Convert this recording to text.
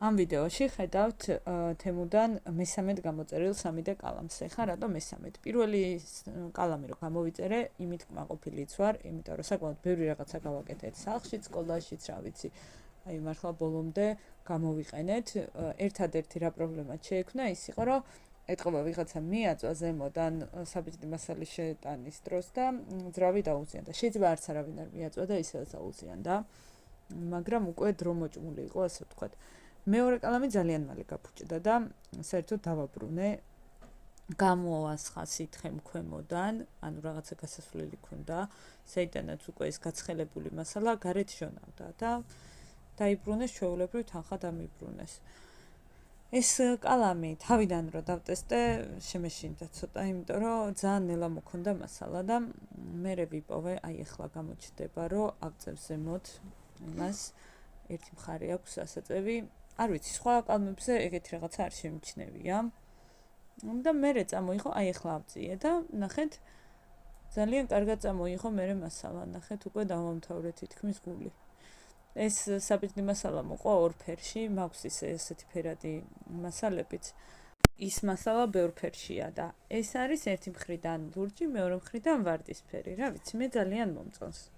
ამ ვიდეოში ხედავთ თემუდან მესამედ გამოწერილ 3D კალამს. ეხლა რატომ მესამედ? პირველი კალამი რო გამოვიწერე, იმით კმაყოფილიც ვარ, იმიტომ რომ საკმაოდ ბევრი რაღაცა გავაკეთეთ სახლშიც, სკოლაშიც, რა ვიცი. აი მართლა ბოლომდე გამოვიყენეთ. ერთადერთი რა პრობლემა შეექმნა ის იყო, რომ ეთყობა ვიღაცა მიაწვა ზემოდან საბჭოთა მასალის შეტანის დროს და ძრავი დაუზიანდა. შეიძლება არც არავინ არ მიაწვა და ისედაც აუზიანდა. მაგრამ უკვე დრო მოჭმული იყო, ასე ვთქვათ. მეორე კალამი ძალიან მალე გაფუჭდა და საერთოდ დავაბრუნე. გამოასხა სითხე მქვემოდან, ანუ რაღაცა გასასვლელი ქონდა, საიდანაც უკვე ეს გაცხელებული მასალა გარეთ შონავდა და დაიბრუნეს ჩვეულებრივ თანხა დამიბრუნეს. ეს კალამი თავიდან რო დავტესტე, შემეშინდა ცოტა, იმიტომ რომ ძალიან ნელა მოქონდა მასალა და მე ვიპოვე, აი ახლა გამოჩნდება, რომ აღწევ ზემოთ იმას ერთი მხარე აქვს ასაწევი. არ ვიცი, სხვა კალმებზე ეგეთი რაღაცა არ შემიჩნევია. და მე წამოიღო, აი ახლა ავწიე და ნახეთ, ძალიან კარგად წამოიღო მე მასალა, ნახეთ, უკვე დავამთავრე თითქმის გული. ეს საბჭოთა მასალა მოყვა ორ ფერში, მაქვს ესეთი ფერადი მასალებიც. ის მასალა ბევრ ფერშია და ეს არის ერთი მხრიდან ლურჯი, მეორე მხრიდან ვარდისფერი, რა ვიცი, მე ძალიან მომწონს.